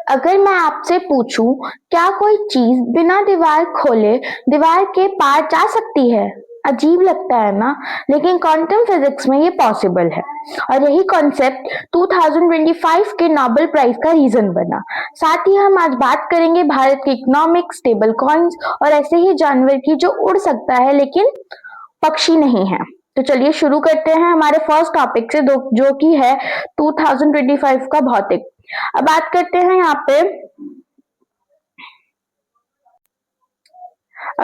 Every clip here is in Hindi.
अगर मैं आपसे पूछूं, क्या कोई चीज बिना दीवार खोले दीवार के पार जा सकती है? अजीब लगता है ना? लेकिन क्वांटम फिजिक्स में ये पॉसिबल है और यही कॉन्सेप्ट 2025 के नोबेल प्राइज का रीजन बना। साथ ही हम आज बात करेंगे भारत के इकोनॉमिक स्टेबल कॉइन्स और ऐसे ही जानवर की जो उड़ सकता है लेकिन पक्षी नहीं है। तो चलिए शुरू करते हैं हमारे फर्स्ट टॉपिक से, जो कि है 2025 का भौतिक। अब बात करते हैं यहाँ पे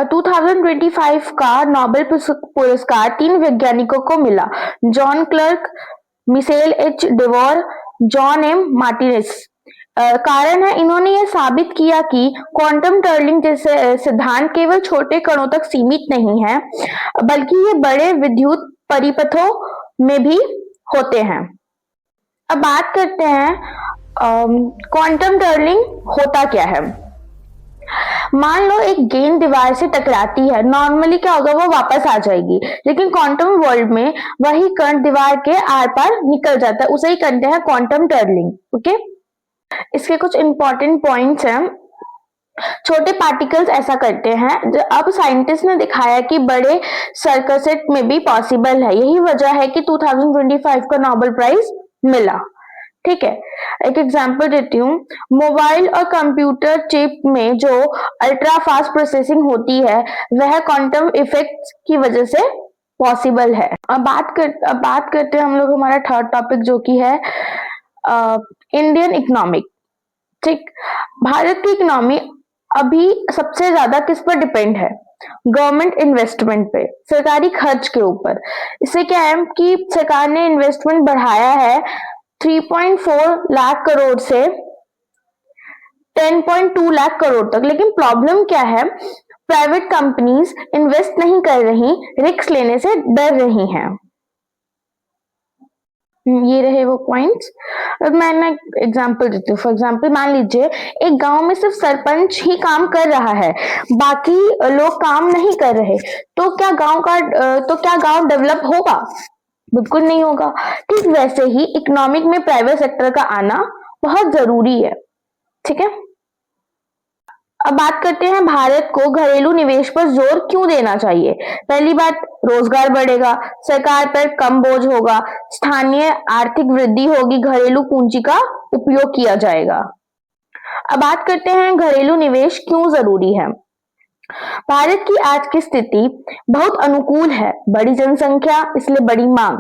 2025 का नोबेल पुरस्कार 3 वैज्ञानिकों को मिला। John Clarke, Michel H Devoret, John M Martinis. कारण है, इन्होंने यह साबित किया कि क्वांटम टनलिंग जैसे सिद्धांत केवल छोटे कणों तक सीमित नहीं है, बल्कि ये बड़े विद्युत परिपथों में भी होते हैं। अब बात करते हैं क्वांटम टनलिंग होता क्या है। मान लो एक गेंद दीवार से टकराती है, नॉर्मली क्या होगा, वो वापस आ जाएगी, लेकिन क्वांटम वर्ल्ड में वही कण दीवार के आर पार निकल जाता है, उसे ही कहते हैं क्वांटम टनलिंग। ओके, इसके कुछ इंपॉर्टेंट पॉइंट्स हैं। छोटे पार्टिकल्स ऐसा करते हैं, अब साइंटिस्ट ने दिखाया कि बड़े सर्कसेट में भी पॉसिबल है। यही वजह है कि 2025 का नोबेल प्राइज मिला। ठीक है, एक एग्जांपल देती हूँ। मोबाइल और कंप्यूटर चिप में जो अल्ट्रा फास्ट प्रोसेसिंग होती है, वह क्वांटम इफेक्ट्स की वजह से पॉसिबल है। अब बात करते हैं हम लोग हमारा थर्ड टॉपिक, जो कि है इंडियन इकोनॉमिक। ठीक, भारत की इकोनॉमी अभी सबसे ज्यादा किस पर डिपेंड है? गवर्नमेंट इन्वेस्टमेंट पे, सरकारी खर्च के ऊपर। इससे क्या है कि सरकार ने इन्वेस्टमेंट बढ़ाया है 3.4 लाख करोड़ से 10.2 लाख करोड़ तक। लेकिन प्रॉब्लम क्या है? प्राइवेट कंपनीज इन्वेस्ट नहीं कर रही, रिस्क लेने से डर रही हैं। ये रहे वो पॉइंट्स। मैं ना एग्जांपल देती हूँ। फॉर एग्जांपल मान लीजिए एक गांव में सिर्फ सरपंच ही काम कर रहा है, बाकी लोग काम नहीं कर रहे, तो क्या गांव डेवलप होगा? बिल्कुल नहीं होगा। ठीक वैसे ही इकोनॉमिक में प्राइवेट सेक्टर का आना बहुत जरूरी है। ठीक है, अब बात करते हैं भारत को घरेलू निवेश पर जोर क्यों देना चाहिए। पहली बात, रोजगार बढ़ेगा, सरकार पर कम बोझ होगा, स्थानीय आर्थिक वृद्धि होगी, घरेलू पूंजी का उपयोग किया जाएगा। अब बात करते हैं घरेलू निवेश क्यों जरूरी है। भारत की आज की स्थिति बहुत अनुकूल है, बड़ी जनसंख्या इसलिए बड़ी मांग,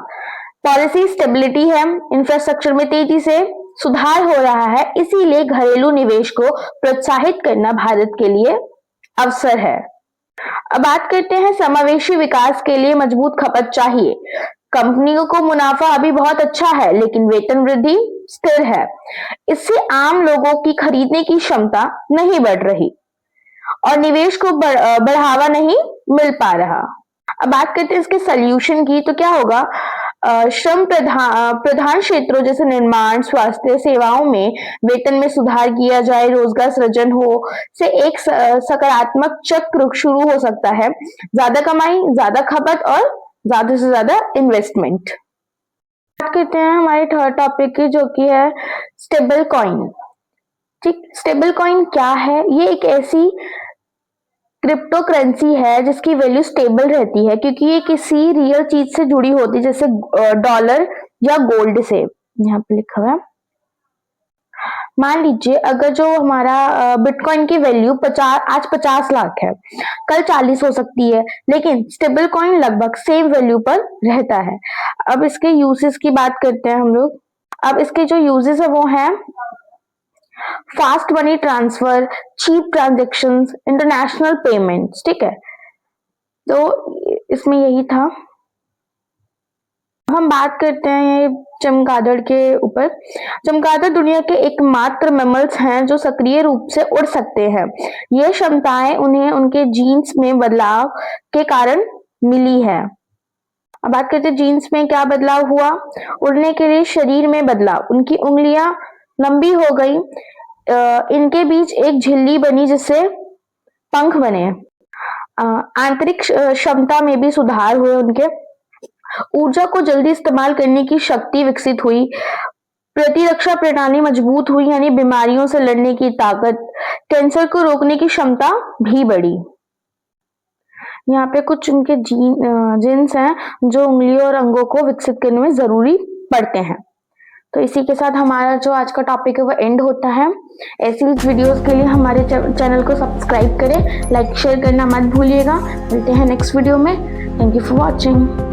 पॉलिसी स्टेबिलिटी है, इंफ्रास्ट्रक्चर में तेजी से सुधार हो रहा है, इसीलिए घरेलू निवेश को प्रोत्साहित करना भारत के लिए अवसर है। अब बात करते हैं समावेशी विकास के लिए मजबूत खपत चाहिए। कंपनियों को मुनाफा अभी बहुत अच्छा है, लेकिन वेतन वृद्धि स्थिर है, इससे आम लोगों की खरीदने की क्षमता नहीं बढ़ रही और निवेश को बढ़ावा नहीं मिल पा रहा। अब बात करते हैं इसके सोल्यूशन की, तो क्या होगा? श्रम प्रधान क्षेत्रों जैसे निर्माण, स्वास्थ्य सेवाओं में वेतन में सुधार किया जाए, रोजगार सृजन हो, से एक सकारात्मक चक्र शुरू हो सकता है। ज्यादा कमाई, ज्यादा खपत और ज्यादा से ज्यादा इन्वेस्टमेंट। बात करते हैं हमारे थर्ड टॉपिक की, जो कि है स्टेबल कॉइन। ठीक, स्टेबल कॉइन क्या है? ये एक ऐसी क्रिप्टो करेंसी है जिसकी वैल्यू स्टेबल रहती है, क्योंकि ये किसी रियल चीज से जुड़ी होती है, जैसे डॉलर या गोल्ड से। यहाँ पे लिखा हुआ है, मान लीजिए अगर जो हमारा बिटकॉइन की वैल्यू आज 50 लाख है, कल 40 हो सकती है, लेकिन स्टेबल कॉइन लगभग सेम वैल्यू पर रहता है। अब इसके यूजेस की बात करते हैं हम लोग। अब इसके जो यूजेस है वो है fast money transfer, cheap transactions, international payments. ठीक है, तो इसमें यही था। हम बात करते हैं चमगादड़ के ऊपर। चमगादड़ दुनिया के एकमात्र मैमल्स हैं जो सक्रिय रूप से उड़ सकते हैं। ये क्षमताएं उन्हें उनके जीन्स में बदलाव के कारण मिली है। अब बात करते हैं जीन्स में क्या बदलाव हुआ। उड़ने के लिए शरीर में बदलाव, उनकी उंगलियां लंबी हो गई, इनके बीच एक झिल्ली बनी जिससे पंख बने, आंतरिक क्षमता में भी सुधार हुए, उनके ऊर्जा को जल्दी इस्तेमाल करने की शक्ति विकसित हुई, प्रतिरक्षा प्रणाली मजबूत हुई यानी बीमारियों से लड़ने की ताकत, कैंसर को रोकने की क्षमता भी बढ़ी। यहाँ पे कुछ उनके जीन्स हैं जो उंगलियों और अंगों को विकसित करने में जरूरी पड़ते हैं। तो इसी के साथ हमारा जो आज का टॉपिक है वो एंड होता है। ऐसी वीडियोस के लिए हमारे चैनल को सब्सक्राइब करें, लाइक शेयर करना मत भूलिएगा। मिलते हैं नेक्स्ट वीडियो में। Thank you for watching.